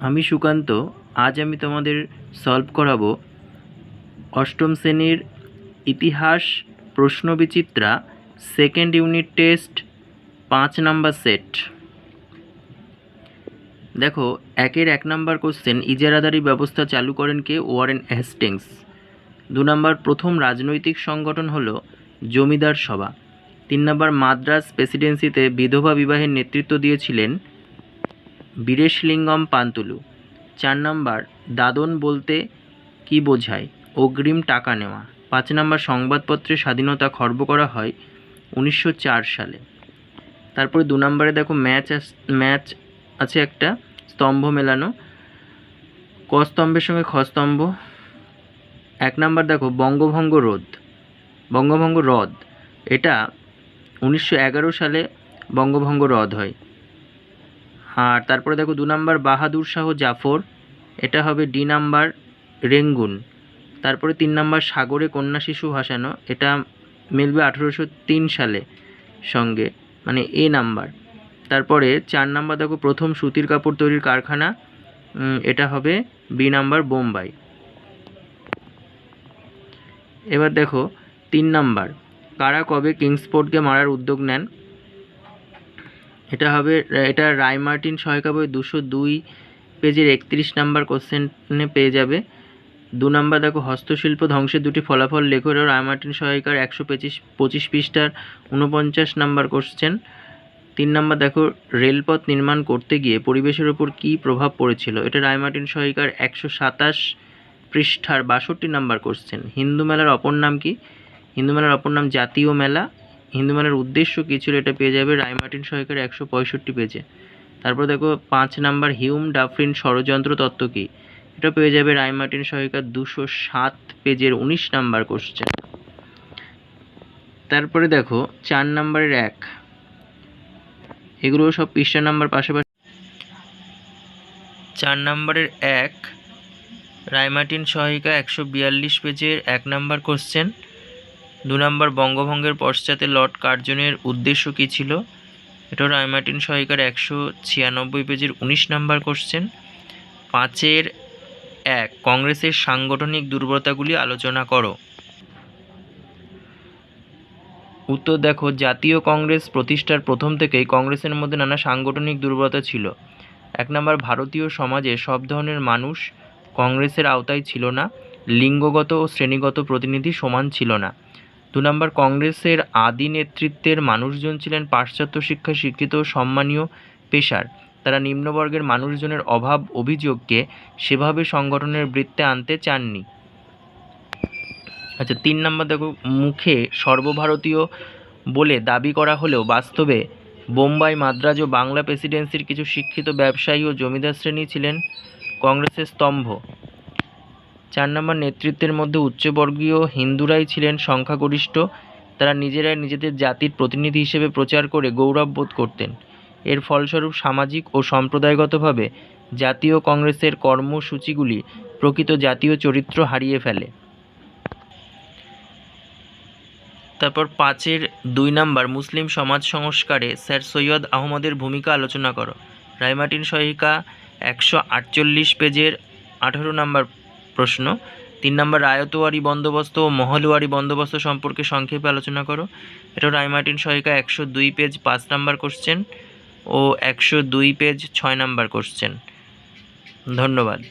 আমি সুকান্ত। আজ আমি তোমাদের সলভ করাবো অষ্টম শ্রেণীর ইতিহাস প্রশ্নবিচিত্রা second unit test 5 number set. দেখো, 1 নাম্বার কোশ্চেন, ইজারাদারি ব্যবস্থা চালু করেন কে? Warren Hastings. 2 নাম্বার, প্রথম রাজনৈতিক সংগঠন হলো জমিদার সভা। 3 নাম্বার, মাদ্রাজ প্রেসিডেন্সিতে বিধবা বিবাহের নেতৃত্ব দিয়েছিলেন বীরেশলিঙ্গম পান্তুলু। 4 নাম্বার, দাদন বলতে কি বোঝায়? অগ্রিম টাকা নেওয়া। 5 নাম্বার, সংবাদপত্রের স্বাধীনতা খর্ব করা হয় 1904 সালে। তারপরে 2 নাম্বারে দেখো ম্যাচ আছে একটা, স্তম্ভ মেলানো, ক স্তম্ভের সঙ্গে খ স্তম্ভ। 1 নাম্বার দেখো বঙ্গভঙ্গ রদ, এটা 1911 সালে বঙ্গভঙ্গ রদ হয়। আর তারপরে দেখো 2 নাম্বার বাহাদুর শাহ জাফর, এটা হবে ডি নাম্বার রেঙ্গুন। তারপরে 3 নাম্বার সাগরে কন্যা শিশু ভাসানো, এটা মিলবে 1803 সালে সঙ্গে, মানে এ নাম্বার। তারপরে 4 নাম্বার দেখো প্রথম সুতির কাপড় তৈরির কারখানা, এটা হবে বি নাম্বার বোম্বাই। এবার দেখো 3 নাম্বার, কারা কবে কিংসফোর্ডকে মারার উদ্যোগ নেন? এটা রায়মার্টিন সহায়িকা বই 202 পেজের 31 নাম্বার কোশ্চেনে পেয়ে যাবে। 2 নাম্বার দেখো হস্তশিল্প ধ্বংসের দুটি ফলাফল লেখো, এটা রায়মার্টিন সহায়িকার 125 পৃষ্ঠার 49 নাম্বার কোশ্চেন। 3 নাম্বার দেখো রেলপথ নির্মাণ করতে গিয়ে পরিবেশের ওপর কী প্রভাব পড়েছিল, এটা রায়মার্টিন সহায়িকার 127 পৃষ্ঠার 62 নাম্বার কোশ্চেন। হিন্দু মেলার অপর নাম কি? হিন্দু মেলার অপর নাম জাতীয় মেলা। হিন্দু মেলার উদ্দেশ্য কী ছিল, এটা পেয়ে যাবে রায়মার্টিন সহায়িকার 165 পেজে। তারপর দেখো 5 নাম্বার হিউম ডাফরিন ষড়যন্ত্র তত্ত্ব কী, এটা পেয়ে যাবে রায়মার্টিন সহায়িকার 207 পেজের 19 নাম্বার কোশ্চেন। তারপরে দেখো 4 নাম্বারের 1, এগুলো সব পৃষ্ঠা নাম্বার পাশাপাশি। 4 নাম্বারের 1 রায়মার্টিন সহায়িকা 142 পেজের 1 নাম্বার কোশ্চেন। 2 নাম্বার বঙ্গভঙ্গের পশ্চাতে লর্ড কার্জনের উদ্দেশ্য কী ছিল, এটা রায়মার্টিন সহায়িকার 196 পেজের 19 নাম্বার কোশ্চেন। 5-এর 1 কংগ্রেসের সাংগঠনিক দুর্বলতাগুলি আলোচনা করো। উত্তর দেখো, জাতীয় কংগ্রেস প্রতিষ্ঠার প্রথম থেকেই কংগ্রেসের মধ্যে নানা সাংগঠনিক দুর্বলতা ছিল। 1 নাম্বার, ভারতীয় সমাজে সব ধরনের মানুষ কংগ্রেসের আওতায় ছিল না, লিঙ্গগত ও শ্রেণীগত প্রতিনিধি সমান ছিল না। 2 নাম্বার, কংগ্রেসের আদি নেতৃত্বের মানুষজন ছিলেন পাশ্চাত্য শিক্ষায় শিক্ষিত সম্মানীয় পেশার, তারা নিম্নবর্গের মানুষজনের অভাব অভিযোগকে সেভাবে সংগঠনের বৃত্তে আনতে চাননি। আচ্ছা, 3 নাম্বার দেখো মুখে সর্বভারতীয় বলে দাবি করা হলেও বাস্তবে বোম্বাই, মাদ্রাজ ও বাংলা প্রেসিডেন্সির কিছু শিক্ষিত ব্যবসায়ী ও জমিদার শ্রেণী ছিলেন কংগ্রেসের স্তম্ভ। 4 নাম্বার, নেতৃত্বের মধ্যে উচ্চবর্গীয় হিন্দুরাই ছিলেন সংখ্যাগরিষ্ঠ, তারা নিজেরাই নিজেদের জাতির প্রতিনিধি হিসেবে প্রচার করে গৌরব বোধ করতেন। এর ফলস্বরূপ সামাজিক ও সম্প্রদায়গতভাবে জাতীয় কংগ্রেসের কর্মসূচিগুলি প্রকৃত জাতীয় চরিত্র হারিয়ে ফেলে। তারপর 5-এর 2 নাম্বার, মুসলিম সমাজ সংস্কারে স্যার সৈয়দ আহমদের ভূমিকা আলোচনা করো। রায়মার্টিন সহায়িকা 148 পেজের 18 নাম্বার প্রশ্ন। 3 নাম্বার, রায়তওয়ারি বন্দোবস্ত ও মহলওয়ারি বন্দোবস্ত সম্পর্কে সংক্ষেপে আলোচনা করো, এটা রায়মার্টিন সহায়িকা 102 পেজ 5 নাম্বার কোশ্চেন ও 102 পেজ 6 নাম্বার কোশ্চেন। ধন্যবাদ।